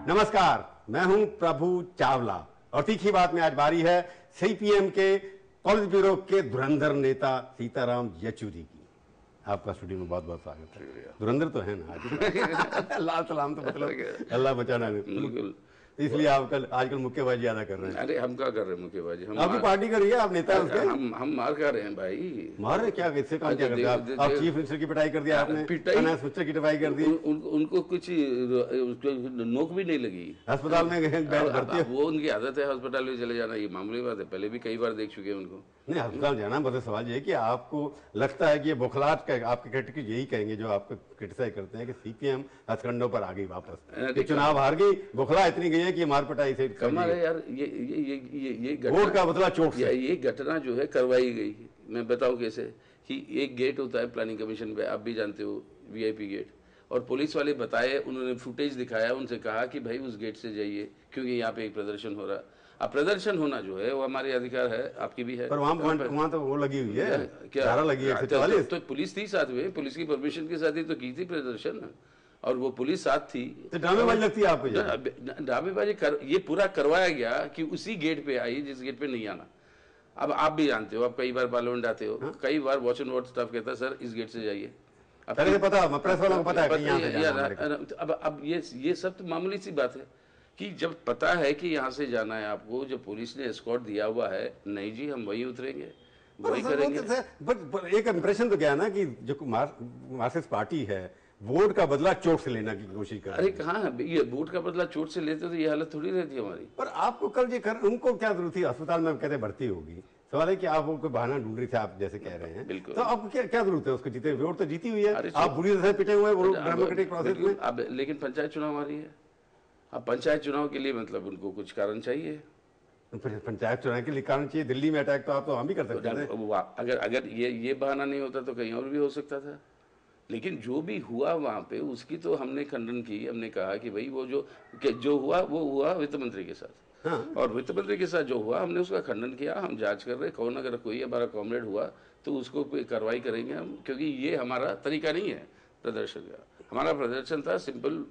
नमस्कार, मैं हूं प्रभु चावला और तीखी बात में आज बारी है सीपीएम के पॉलिट ब्यूरो के धुरंधर नेता सीताराम येचुरी की। आपका स्टूडियो में बहुत बहुत स्वागत है। धुरंधर तो है ना आज लाल सलाम तो मतलब अल्लाह बचाना बिल्कुल, इसलिए आजकल मुक्केबाजी ज्यादा कर रहे हैं। अरे हम क्या कर रहे हैं मुक्केबाजी? हम आपकी पार्टी कर रही है, आप नेता उसके। हम मार खा रहे हैं भाई। मार रहे क्या? इससे काम क्या करते हैं आप? चीफ मिनिस्टर की पिटाई कर दिया आपने, फाइनेंस मिनिस्टर की पिटाई कर दी। उनको कुछ नोक भी नहीं लगी। अस्पताल में भर्ती, वो उनकी आदत है अस्पताल में चले जाना, ये मामूली बात है। पहले भी कई बार देख चुके हैं उनको। नहीं, अस्पताल जाना मतलब सवाल ये है कि आपको लगता है कि ये बुखलाहट का आपके क्रिटिक यही कहेंगे जो आपको क्रिटिसाइज करते हैं कि सीपीएम हथकंडों पर आ गई वापस, चुनाव हार गई, बुखला इतनी गई है कि मार पिटाई से कमाल है यार। ये वोट का बदला चोट से। ये घटना जो है करवाई गई। मैं बताऊं कैसे कि एक गेट होता है प्लानिंग कमीशन पे, आप भी जानते हो, वीआईपी गेट, और पुलिस वाले बताए, उन्होंने फुटेज दिखाया, उनसे कहा कि भाई उस गेट से जाइए क्योंकि यहाँ पे एक प्रदर्शन हो रहा है। अब प्रदर्शन होना जो है वो हमारे अधिकार है, आपकी भी है। पर वहाँ तो वो लगी हुई है, क्या लगी है? तो पुलिस थी साथ में, पुलिस की परमिशन के साथ ही तो की थी प्रदर्शन, और वो पुलिस साथ थी। तो ड्रामेबाजी लगती है आपको? ड्रामेबाजी ये पूरा करवाया गया कि उसी गेट पे आई जिस गेट पे नहीं आना। अब आप भी जानते हो, आप कई बार पार्लियामेंट आते हो, कई बार वॉच एंड वार्ड स्टाफ कहता है सर इस गेट से जाइए। पहले पता, प्रेस वालों को पता है कि यहाँ से जाना। अब ये सब तो मामूली सी बात है कि जब पता है कि यहाँ से जाना है आपको, जब पुलिस ने एस्कॉर्ट दिया हुआ है, नहीं जी हम वही उतरेंगे, वही करेंगे। बट एक इंप्रेशन तो क्या है ना कि जो मार्क्सिस्ट पार्टी है वोट का बदला चोट से लेने की कोशिश कर रही है। अरे कहाँ ये वोट का बदला चोट से लेते तो ये हालत थोड़ी रहती हमारी। पर आपको कल ये उनको क्या जरूरत थी? अस्पताल में कहते भर्ती होगी, सवाल है कि आप वो कोई बहाना ढूंढ रही थे, आप जैसे कह रहे हैं। बिल्कुल। तो आपको क्या जरूरत है उसको? जीते वोट तो जीती हुई है, आप बुरी तरह पिटे हुए डेमोक्रेटिक प्रोसेस में। अब लेकिन पंचायत चुनाव आ रही है, अब पंचायत चुनाव के लिए मतलब उनको कुछ कारण चाहिए। पंचायत चुनाव के लिए कारण चाहिए। दिल्ली में अटैक तो आप तो हम भी कर सकते थे। अगर ये बहाना नहीं होता तो कहीं और भी हो सकता था। लेकिन जो भी हुआ वहां पे उसकी तो हमने खंडन की। हमने कहा कि भाई वो जो हुआ वो हुआ वित्त मंत्री के साथ। हाँ। और वित्त मंत्री के साथ जो हुआ हमने उसका खंडन किया। हम जांच कर रहे, कौन अगर कोई हमारा कॉमरेड हुआ तो उसको कोई कार्रवाई करेंगे हम, क्योंकि ये हमारा तरीका नहीं है प्रदर्शन का। हमारा प्रदर्शन था simple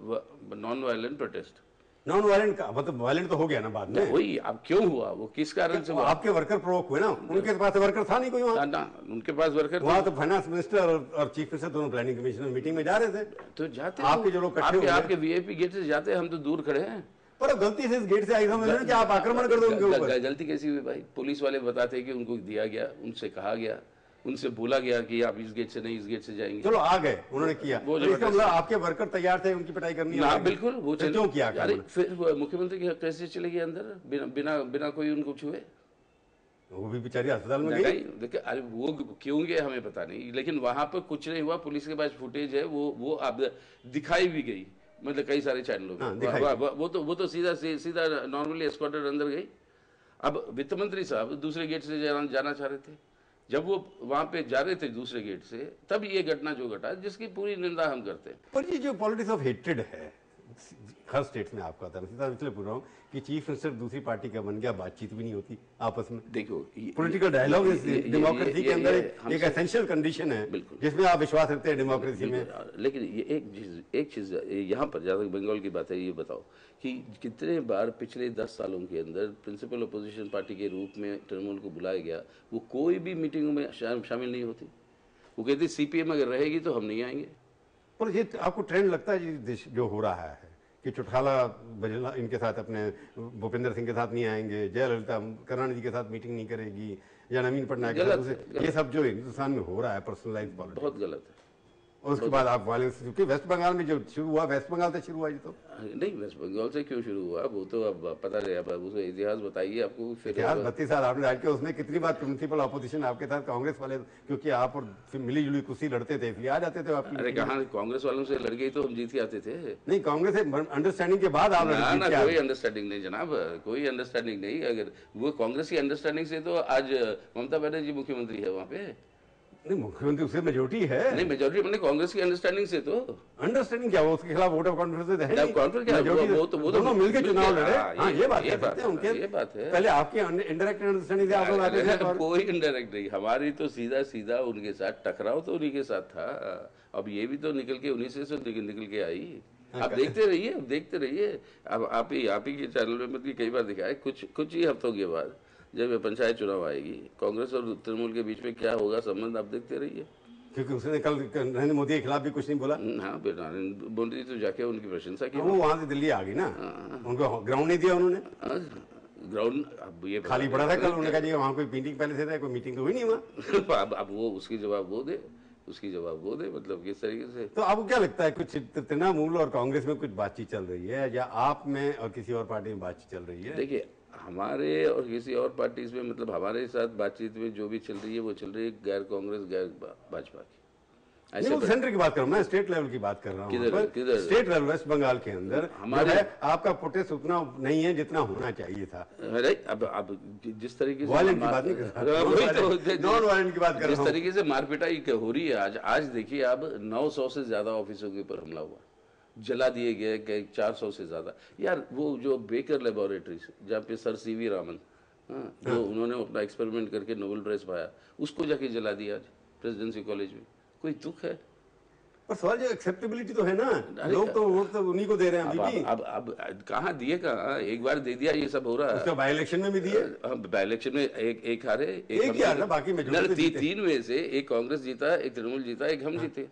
non violent protest. Non violent का मतलब वायलेंट तो हो गया ना बाद में। वही अब क्यों हुआ, वो किस कारण से हुआ? आपके वर्कर प्रोवोक हुए ना, उनके पास वर्कर था नहीं कोई वहाँ ना, उनके पास वर्कर वहाँ तो फाइनेंस मिनिस्टर और चीफ मिनिस्टर दोनों प्लानिंग कमीशन में मीटिंग में जा रहे थे। तो जाते आपके जो लोग आपके वीआईपी गेट से जाते, हम तो दूर खड़े हैं। पर गलती से इस गेट से आई समझ रहे हैं कि आप आक्रमण कर दो उनके ऊपर। गलती कैसी हुई भाई? पुलिस वाले बताते कि उनको दिया गया, उनसे कहा गया, उनसे बोला गया कि आप इस गेट से नहीं इस गेट से जाएंगे। चलो आ गए, उन्होंने किया। तो इसका मतलब आपके वर्कर तैयार थे उनकी पिटाई करनी है? बिल्कुल। वो क्यों किया? फिर मुख्यमंत्री की कैसे चले गए अंदर बिना कोई उनको छुए? वो भी बेचारी अस्पताल में गई। देखिए, अरे वो क्यों गए हमें पता नहीं, लेकिन वहां पर कुछ नहीं हुआ। पुलिस के पास फुटेज है, वो अब दिखाई भी गई, मतलब कई सारे चैनलों में। वो तो सीधा नॉर्मली एस्कॉर्टेड अंदर गई। अब वित्त मंत्री साहब दूसरे गेट से जाना चाह रहे थे। जब वो वहां पे जा रहे थे दूसरे गेट से, तब ये घटना जो घटा, जिसकी पूरी निंदा हम करते हैं। पर ये जो पॉलिटिक्स ऑफ हेट्रेड है हर स्टेट्स में आपका था, इसलिए पूछ रहा हूँ कि चीफ मिनिस्टर दूसरी पार्टी का बन गया, बातचीत भी नहीं होती आपस में। देखो, पॉलिटिकल डायलॉग डेमोक्रेसी के अंदर एक एसेंशियल कंडीशन है जिसमें आप विश्वास रखते हैं डेमोक्रेसी में। लेकिन ये एक चीज यहाँ पर, जहाँ तक बंगाल की बात है, ये बताओ कि कितने बार पिछले 10 सालों के अंदर प्रिंसिपल अपोजिशन पार्टी के रूप में तृणमूल को बुलाया गया, वो कोई भी मीटिंगों में शामिल नहीं होती। वो कहती सीपीएम अगर रहेगी तो हम नहीं आएंगे। पर ये आपको ट्रेंड लगता है जो हो रहा है कि चौटाला बजला इनके साथ, अपने भूपेंद्र सिंह के साथ नहीं आएंगे, जयललिता करुणानिधि के साथ मीटिंग नहीं करेगी, या नवीन पटनायक के साथ, ये सब जो हिंदुस्तान में हो रहा है पर्सनलाइज पॉलिटिक्स, बहुत गलत है। और उसके बाद आप वायलेंस, क्योंकि वेस्ट बंगाल में जो शुरू हुआ, वेस्ट बंगाल से शुरू हुआ ये तो नहीं, वेस्ट बंगाल से क्यों शुरू हुआ वो तो अब पता है। अब उसका इतिहास बताइए आपको। इतिहास 32 साल आपने राज किया, उसमें कितनी बार प्रिंसिपल अपोजिशन आपके साथ कांग्रेस वाले, क्योंकि आप और मिली जुली कुर्सी लड़ते थे इसलिए आ जाते थे आपकी। अरे कहाँ कांग्रेस वालों से लड़ गई तो हम जीत के आते थे। नहीं, कांग्रेस से अंडरस्टैंडिंग के बाद आप ना, कोई अंडरस्टैंडिंग नहीं जनाब, कोई अंडरस्टैंडिंग नहीं। अगर वो कांग्रेस की अंडरस्टैंडिंग से तो आज ममता बनर्जी मुख्यमंत्री है वहाँ पे। नहीं, मुख्यमंत्री उससे मेजोरिटी है। नहीं, मेजोरिटी मैंने कांग्रेस की अंडरस्टैंडिंग से। तो अंडरस्टैंडिंग क्या, वो उसके खिलाफ वोट ऑफ कॉन्फिडेंस है। कॉन्फिडेंस क्या, वो तो दोनों मिलकर चुनाव लड़े। हाँ, ये बात है उनके। ये बात है। पहले आपके इनडायरेक्ट अंडरस्टैंडिंग से आप लोग आते थे। कोई इनडायरेक्ट नहीं, हमारी तो सीधा उनके साथ टकराव तो उन्हीं के साथ था। अब ये भी तो निकल के उन्हीं से निकल के आई। आप देखते रहिए, अब देखते रहिए। अब आप ही के चैनल में मतलब कई बार दिखाया, कुछ ही हफ्तों के बाद जब पंचायत चुनाव आएगी, कांग्रेस और तृणमूल के बीच में क्या होगा संबंध, आप देखते रहिए। क्योंकि उसने कल नरेंद्र मोदी के खिलाफ भी कुछ नहीं बोला। हाँ, नरेंद्र मोदी तो जाके उनकी प्रशंसा की। वो वहां से दिल्ली आ गई ना, उनको ग्राउंड नहीं दिया उन्होंने। ग्राउंड अब ये खाली पड़ा था कल, उन्होंने कहा जी वहाँ कोई मीटिंग पहले से था, कोई मीटिंग तो हुई नहीं वहाँ। अब वो उसकी जवाब वो दे मतलब किस तरीके से। तो आपको क्या लगता है, कुछ तृणमूल और कांग्रेस में कुछ बातचीत चल रही है, या आप में और किसी और पार्टी में बातचीत चल रही है? देखिए, हमारे और किसी और पार्टी में मतलब हमारे साथ बातचीत में जो भी चल रही है वो चल रही है गैर कांग्रेस गैर भाजपा की। नहीं, सेंटर की बात कर रहा हूँ मैं, स्टेट लेवल की बात कर रहा हूँ। किधर स्टेट लेवल वेस्ट बंगाल के अंदर हमारे आपका प्रोटेस्ट उतना नहीं है जितना होना चाहिए था। अरे अब जिस तरीके से वायलेंट की बात नहीं कर रहा, नॉन वायलेंट की बात कर रहा हूँ। जिस तरीके से मारपिटाई हो रही है आज देखिए, अब 900 से ज्यादा ऑफिसों के ऊपर हमला हुआ, जला दिए गए 400 से ज्यादा। यार वो जो बेकर लेबोरेटरीज जहाँ पे सर सीवी रामन, जो उन्होंने अपना एक्सपेरिमेंट करके नोबेल प्राइज पाया, उसको जाके जला दिया आज प्रेसिडेंसी कॉलेज में। कोई दुख है? पर सवाल जो एक्सेप्टेबिलिटी तो है ना, लोग तो वोट तो उन्हीं को दे रहे हैं अभी भी। अब कहाँ दिए, कहाँ एक बार दे दिया, ये सब हो रहा है। उसका बाई इलेक्शन में भी दिए, बाई इलेक्शन में एक हारे, एक ही हारा, बाकी में 3 में से एक कांग्रेस जीता, एक तृणमूल जीता, एक हम जीते,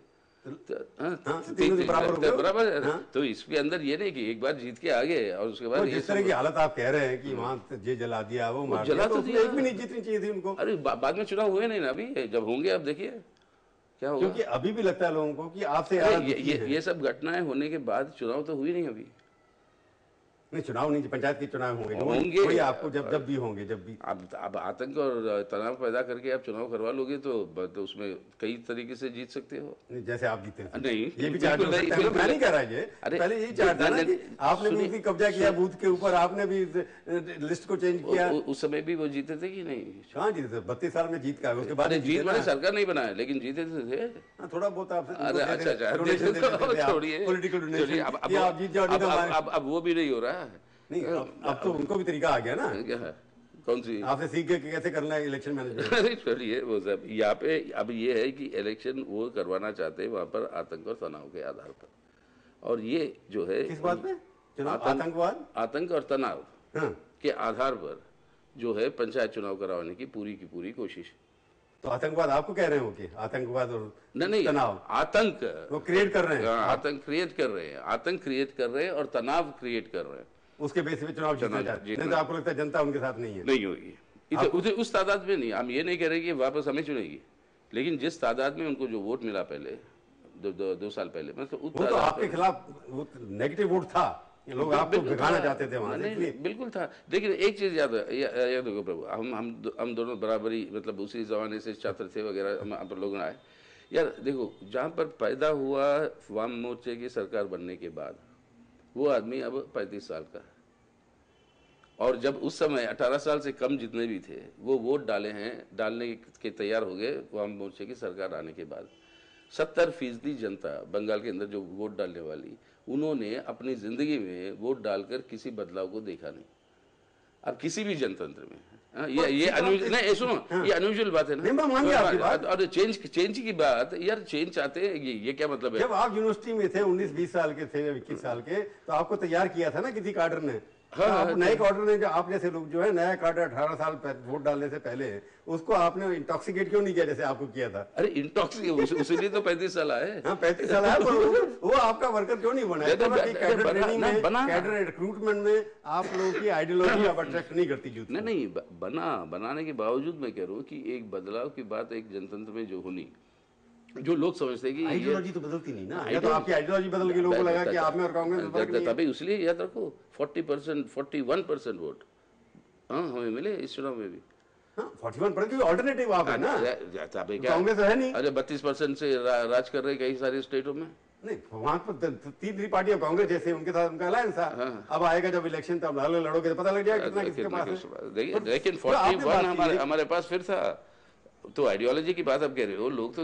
बराबर है। तो इसके अंदर ये नहीं कि एक बार जीत के आ गए और उसके बाद जिस तरह की हालत आप कह रहे हैं कि वहाँ जे जला दिया, वो मार दिया, तो एक भी नहीं जीतनी चाहिए थी उनको। अरे बाद में चुनाव हुए नहीं ना, अभी जब होंगे अब देखिए क्या होगा। क्योंकि अभी भी लगता है लोगों को कि आपसे ये सब घटनाएं होने के बाद चुनाव तो हुई नहीं अभी। नहीं, चुनाव नहीं, पंचायत के चुनाव होंगे आपको जब भी होंगे, जब भी। अब आतंक और तनाव पैदा करके आप चुनाव करवा लोगे तो उसमें कई तरीके से जीत सकते हो। नहीं, जैसे आप जीते नहीं, ये भी चार्ज हो सकता है, मैं नहीं कह रहा ये। पहले यही चार्ज था ना कि आपने भी उसी कब्जा किया बूथ के ऊपर, आपने भी लिस्ट को चेंज किया। उस समय भी वो जीते थे कि नहीं? कहाँ जीते थे? 32 साल में जीत का, उसके बाद जीत मैंने सरकार नहीं बनाया, लेकिन जीते थे थोड़ा बहुत आपसे। अच्छा, छोड़िए पॉलिटिकल डोनेशन, आप जीत जाओ। अब वो भी नहीं हो रहा है। नहीं, अब तो उनको भी तरीका आ गया ना। क्या है? कौन सी? आपसे सीख के कैसे करना है इलेक्शन मैनेजमेंट। अरे छोड़िए वो सब। यहाँ पे अब ये है कि इलेक्शन वो करवाना चाहते हैं वहां पर आतंक और तनाव के आधार पर, और ये जो है किस बात पे? आतंकवाद, आतंक और तनाव के आधार पर जो है पंचायत चुनाव करवाने की पूरी कोशिश। तो आतंकवाद आपको कह रहे हो कि आतंकवाद और नहीं, तनाव, आतंक वो क्रिएट कर रहे हैं, आतंक क्रिएट कर रहे हैं और तनाव क्रिएट कर रहे हैं, उसके बेसिस पे चुनाव जीतना चाहते हैं। तो आपको लगता है जनता उनके साथ नहीं है? नहीं होगी उस तादाद में नहीं। हम ये नहीं कह रहे कि वापस हमें चुनेगी, लेकिन जिस तादाद में उनको जो वोट मिला पहले 2 साल पहले, मतलब वो तो आपके खिलाफ नेगेटिव वोट था, लोग आपको भगाना चाहते थे वहां से। बिल्कुल था। लेकिन एक चीज याद रखो प्रभु, हम दोनों बराबरी मतलब उसी जमाने से छात्र थे वगैरह, हम लोग आए। यार देखो, जहां पर पैदा हुआ वाम मोर्चे की सरकार बनने के बाद, वो आदमी अब 35 साल का है, और जब उस समय 18 साल से कम जितने भी थे वो वोट डालने के तैयार हो गए वाम मोर्चे की सरकार आने के बाद। 70% जनता बंगाल के अंदर जो वोट डालने वाली, उन्होंने अपनी जिंदगी में वोट डालकर किसी बदलाव को देखा नहीं। अब किसी भी जनतंत्र में ये अनयूजुअल बात है ना। और चेंज की बात, यार चेंज चाहते हैं, ये क्या मतलब है? जब आप यूनिवर्सिटी में थे, 19-20 साल के थे, 21 साल के, तो आपको तैयार किया था ना किसी कार्डर ने। नए कार्डर ने, जो आप जैसे लोग जो है, नया कार्डर 18 साल वोट डालने से पहले, उसको आपने इंटॉक्सिकेट क्यों नहीं किया जैसे आपको किया था? अरे इंटॉक्सिकेट उसीलिए तो 35 साल आए। हाँ, 35 साल आए, पर वो आपका वर्कर क्यों नहीं बना? कैडर ट्रेनिंग में, कैडर रिक्रूटमेंट में आप लोगों की आइडियोलॉजी आप अट्रैक्ट नहीं करती। नहीं, बनाने के बावजूद मैं कह रहा हूँ कि एक बदलाव की बात एक जनतंत्र में जो होनी, जो लोग समझते हैं कि आइडियोलॉजी तो बदलती नहीं ना, या तो आपकी आइडियोलॉजी बदल गई, लोगों को लगा कि आप में और कांग्रेस में फर्क नहीं है। तभी इसलिए याद रखो 41% वोट हमें मिले इस चुनाव में भी। 41% ऑल्टरनेटिव आप है ना, कांग्रेस है नहीं। अरे 32% से राज कर रहे कई सारे स्टेटों में। नहीं, वहां पर तीसरी पार्टी कांग्रेस जैसे उनके साथ उनका अलायंस था। अब आएगा जब इलेक्शन, तब लड़ोगे तो पता लग जाएगा कितना किसके पास है। लेकिन 41 हमारे पास फिर था। तो आइडियोलॉजी की बात आप कह रहे हो, लोग तो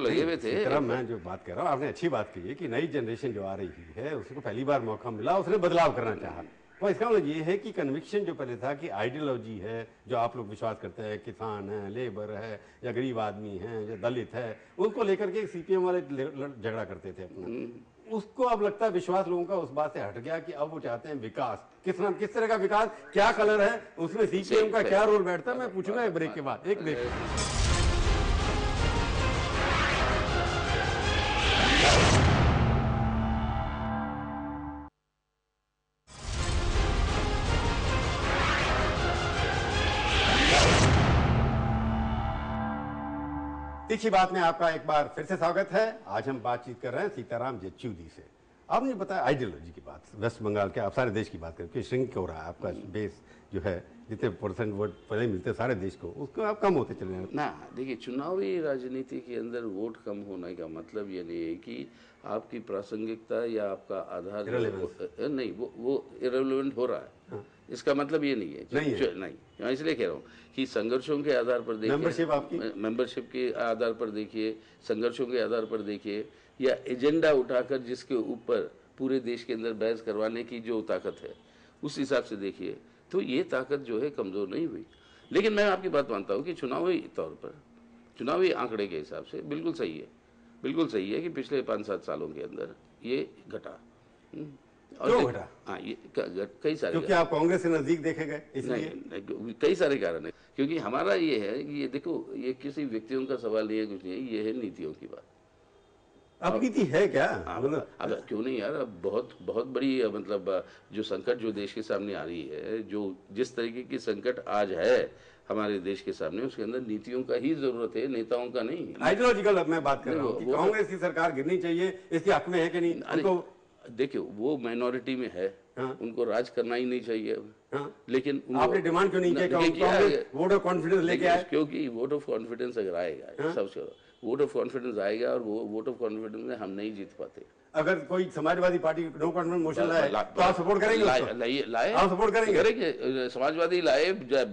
लगे हुए थे। मैं जो बात कर रहा हूँ, आपने अच्छी बात की है कि नई जनरेशन जो आ रही है, उसको पहली बार मौका मिला, उसने बदलाव करना चाहा। तो इसका मतलब ये है कि कन्विक्शन जो पहले था कि आइडियोलॉजी है, जो आप लोग विश्वास करते हैं, किसान है, लेबर है, या गरीब आदमी है, या दलित है, उनको लेकर के सीपीएम वाले झगड़ा करते थे अपना। उसको अब लगता है विश्वास लोगों का उस बात से हट गया कि अब वो चाहते हैं विकास। किस तरह का विकास, क्या कलर है उसमें, सीपीएम का क्या रोल बैठता है, मैं पूछूंगा एक ब्रेक के बाद। एक ब्रेक। तीखी बात में आपका एक बार फिर से स्वागत है। आज हम बातचीत कर रहे हैं सीताराम येचुरी से। आपने बताया आइडियोलॉजी की बात, वेस्ट बंगाल के, आप सारे देश की बात करें, श्रिंक हो रहा है आपका बेस जो है, जितने परसेंट वोट पहले मिलते हैं सारे देश को, उसको आप कम होते चले जाए ना। देखिए, चुनावी राजनीति के अंदर वोट कम होने का मतलब ये नहीं है कि आपकी प्रासंगिकता या आपका आधार नहीं, वो इरेलेवेंट हो रहा है। हाँ। इसका मतलब ये नहीं है, नहीं, इसलिए कह रहा हूँ कि संघर्षों के आधार पर देखिए, मेंबरशिप के आधार पर देखिए, संघर्षों के आधार पर देखिए, या एजेंडा उठाकर जिसके ऊपर पूरे देश के अंदर बहस करवाने की जो ताकत है उस हिसाब से देखिए, तो ये ताकत जो है कमजोर नहीं हुई। लेकिन मैं आपकी बात मानता हूँ कि चुनावी तौर पर, चुनावी आंकड़े के हिसाब से बिल्कुल सही है, बिल्कुल सही है कि पिछले 5-7 सालों के अंदर ये घटा। क्यों घटा? हाँ, ये कई सारे, क्योंकि आप कांग्रेस से नजदीक देखे गए इसलिए? नहीं, कई सारे कारण है। क्योंकि हमारा ये है कि ये देखो, ये किसी व्यक्तियों का सवाल नहीं है, कुछ नहीं है, ये है नीतियों की बात। अब नीति है क्या? मतलब अब क्यों नहीं यार, अब बहुत बड़ी मतलब जो संकट जो देश के सामने आ रही है, जो जिस तरीके की संकट आज है हमारे देश के सामने, उसके अंदर नीतियों का ही जरूरत है, नेताओं का नहीं। आइडियोलॉजिकल अब मैं बात कर रहा हूँ, कांग्रेस की सरकार गिरनी चाहिए, इसके हक में है कि नहीं? उनको देखियो, वो माइनॉरिटी में है। हाँ? उनको राज करना ही नहीं चाहिए। हाँ? लेकिन आपने डिमांड क्यों नहीं किया? वोट ऑफ कॉन्फिडेंस लेके आए। क्योंकि वोट ऑफ कॉन्फिडेंस अगर आएगा, सबसे वोट ऑफ कॉन्फिडेंस आएगा, और वो वोट ऑफ कॉन्फिडेंस में हम नहीं जीत पाते। अगर कोई Samajwadi Party no confidence motion लाए तो आप सपोर्ट करेंगे? लाए, आप सपोर्ट करेंगे? समाजवादी लाए,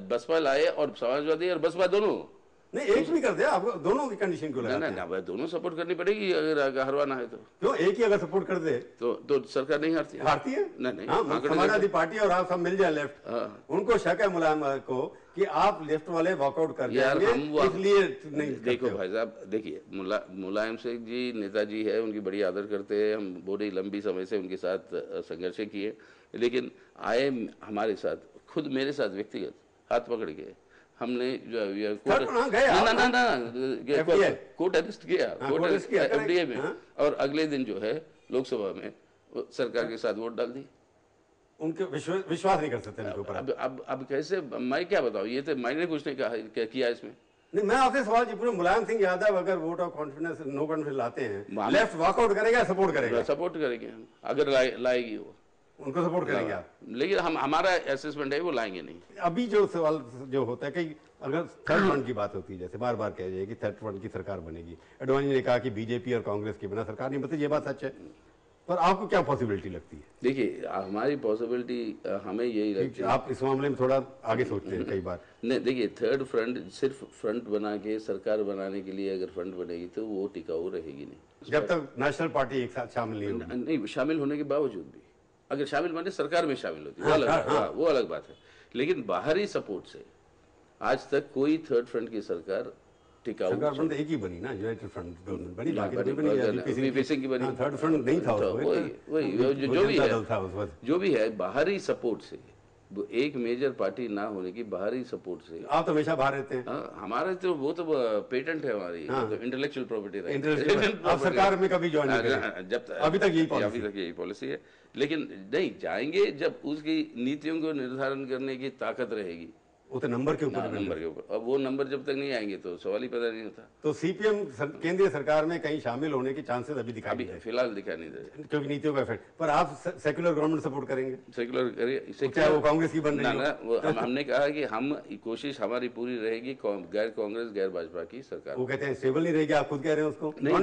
बसपा लाए, और समाजवादी और बसपा दोनों नहीं, एक भी कर दे, आपको दोनों की कंडीशन को लगाते हैं। ना, दोनों सपोर्ट करनी पड़ेगी अगर हरवाना है तो। क्यों एक ही अगर सपोर्ट कर दे तो सरकार नहीं हारती है? हारती है? नहीं, समाजवादी पार्टी और आप सब मिल जाए लेफ्ट, उनको शक है मुलायम को कि आप लेफ्ट वाले वॉकआउट कर जाएंगे, इसलिए नहीं। देखो भाई साहब, देखिए, मुलायम सिंह जी नेताजी है, उनकी बड़ी आदर करते हैं हम, बड़ी लंबी समय से उनके साथ संघर्ष किए, लेकिन आए हमारे साथ, खुद मेरे साथ व्यक्तिगत हाथ पकड़ के हमने जो कोर्ट अरेस्ट किया एफडीए में, और अगले दिन जो है लोकसभा में सरकार के साथ वोट डाल दी। उनके विश्वास नहीं कर सकते उनके ऊपर। अब कैसे, मैं क्या बताऊं, ये तो मैंने कुछ नहीं कहा किया इसमें। नहीं, मैं आपसे सवाल पूछूं, मुलायम सिंह यादव अगर vote of confidence no confidence लाते हैं, लेफ्ट वॉकआउट करेगा, सपोर्ट करेगा? सपोर्ट करेंगे हम, अगर लाएगी वो, उनको सपोर्ट करेंगे आप? लेकिन हमारा असेसमेंट है वो लाएंगे नहीं। अभी जो सवाल जो होता है कि अगर थर्ड फ्रंट की बात होती है, जैसे बार बार कह जाए कि थर्ड फ्रंट की सरकार बनेगी, एडवाणी ने कहा कि बीजेपी और कांग्रेस के बिना सरकार नहीं बनती, ये बात सच है, पर आपको क्या पॉसिबिलिटी लगती है? देखिए, हमारी पॉसिबिलिटी हमें यही लगती है, आप इस मामले में थोड़ा आगे सोचते हैं कई बार। नहीं, देखिए, थर्ड फ्रंट सिर्फ फ्रंट बना के सरकार बनाने के लिए अगर फ्रंट बनेगी तो वो टिकाऊ रहेगी नहीं, जब तक नेशनल पार्टी एक साथ शामिल नहीं, शामिल होने के बावजूद भी अगर शामिल बने, सरकार में शामिल होती है, वो अलग बात है। लेकिन बाहरी सपोर्ट से आज तक कोई थर्ड फ्रंट की सरकार टिकाऊ, सरकार एक ही बनी ना, यूनाइटेड फ्रंट गवर्नमेंट बनी, की बनी, थर्ड फ्रंट नहीं था। वही जो भी है, बाहरी सपोर्ट से, एक मेजर पार्टी ना होने की बाहरी सपोर्ट से। आप तो हमेशा बाहर रहते हैं। हमारे तो वो तो पेटेंट है हमारी, तो इंटेलेक्चुअल प्रॉपर्टी राइट। आप सरकार में कभी ज्वाइन नहीं करें? जब तक अभी तक यही पॉलिसी है, लेकिन नहीं जाएंगे जब उसकी नीतियों को निर्धारण करने की ताकत रहेगी। वो तो नंबर के ऊपर, अब वो नंबर जब तक नहीं आएंगे तो सवाल ही पैदा नहीं होता। तो सीपीएम केंद्रीय सरकार में कहीं शामिल होने के चांसेस अभी दिखाई नहीं दे, फिलहाल दिखाई नहीं दे, क्योंकि नीतियों का इफेक्ट। पर आप सेक्युलर गवर्नमेंट सपोर्ट करेंगे? सेक्युलर वो कांग्रेस की बन रही है। हमने कहा कि हम कोशिश हमारी पूरी रहेगी गैर कांग्रेस गैर भाजपा की सरकार। वो कहते हैं स्टेबल नहीं रहेगी, आप खुद कह रहे हैं उसको, नहीं,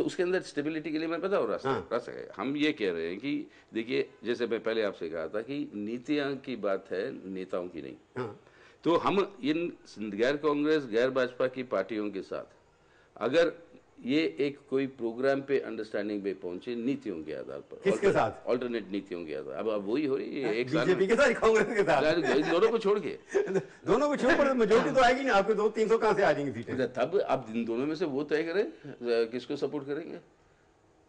उसके अंदर स्टेबिलिटी के लिए मैं पता हो रास्ता है। हम ये कह रहे हैं कि देखिए, जैसे मैं पहले आपसे कहा था कि नीतियां की बात है, नेताओं की नहीं। तो हम इन गैर कांग्रेस गैर भाजपा की पार्टियों के साथ अगर ये एक कोई प्रोग्राम पे अंडरस्टैंडिंग पे पहुंचे नीतियों के आधार पर, किसके साथ? ऑल्टरनेट नीतियों के आधार। अब वही हो रही है, एक बीजेपी के साथ, कांग्रेस के साथ, दोनों को छोड़ के दोनों को छोड़, मेजोरिटी तो आएगी नहीं, आपको 200-300 कहाँ से आ जाएंगी सीटें? तब अब इन दोनों में से वो तय करें किसको सपोर्ट करेंगे।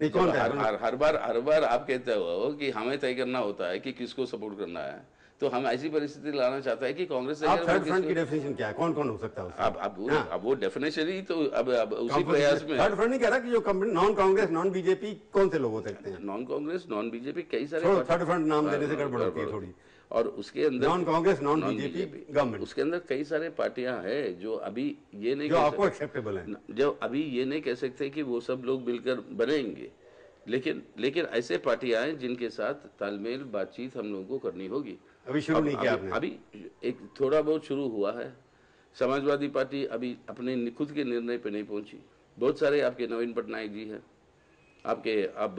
नहीं, कौन हर बार आप कहते हो कि हमें तय करना होता है कि किसको सपोर्ट करना है, तो हम ऐसी परिस्थिति लाना चाहता है कि कांग्रेस थर्ड फ्रंट की डेफिनेशन क्या है, कौन कौन हो सकता है उसमें? अब वो डेफिनेशन ही तो अब उसी प्रयास में थर्ड फ्रंट नहीं कह रहा कि जो नॉन कांग्रेस नॉन बीजेपी कौन से लोग हो सकते हैं? नॉन कांग्रेस नॉन बीजेपी कई सारे थर्ड फ्रंट नाम देने से गड़बड़ होती है थोड़ी। और उसके अंदर non Congress non BJP government, उसके अंदर कई सारे पार्टियां हैं जो अभी ये नहीं जो आपको एक्सेप्टेबल है, जो अभी ये नहीं कह सकते कि वो सब लोग मिलकर बनेंगे, लेकिन ऐसे पार्टियां हैं जिनके साथ तालमेल बातचीत हम लोगों को करनी होगी। अभी शुरू नहीं किया आपने? अभी एक थोड़ा बहुत शुरू हुआ है। समाजवादी पार्टी अभी अपने खुद के निर्णय पे नहीं पहुंची। बहुत सारे आपके नवीन पटनायक जी हैं, आपके अब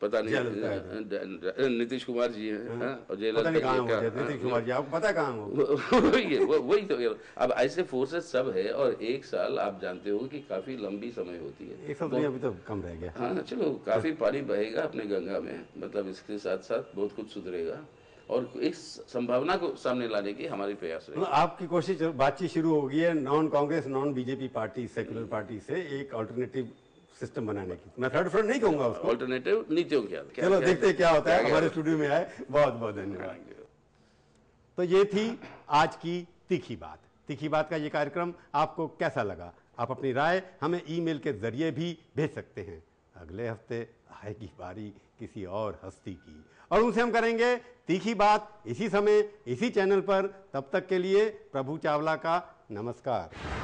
पता नहीं नीतीश कुमार जी हैं, और जयललिता नीतीश कुमार जी, आपको पता कहाँ हो? वही तो। अब ऐसे फोर्सेस सब है, और एक साल आप जानते हो कि काफी लंबी समय होती है। एक साल अभी तो कम रह गया। हाँ चलो, काफी पानी बहेगा अपने गंगा में, मतलब इसके साथ साथ बहुत कुछ सुधरेगा, और एक संभावना को सामने लाने की हमारी प्रयास है। आपकी कोशिश, बातचीत शुरू हो गई है non Congress non BJP party, secular party से एक अल्टरनेटिव सिस्टम बनाने की। मैं थर्ड फ्रंट नहीं कहूंगा उसको, अल्टरनेटिव नीतियों की। चलो देखते हैं क्या होता है। हमारे स्टूडियो में आए, बहुत बहुत धन्यवाद। तो ये थी आज की तीखी बात। तीखी बात का ये कार्यक्रम आपको कैसा लगा? आप अपनी राय हमें ईमेल के जरिए भी भेज सकते हैं। अगले हफ्ते आएगी बारी किसी और हस्ती की, और उनसे हम करेंगे तीखी बात इसी समय इसी चैनल पर। तब तक के लिए प्रभु चावला का नमस्कार।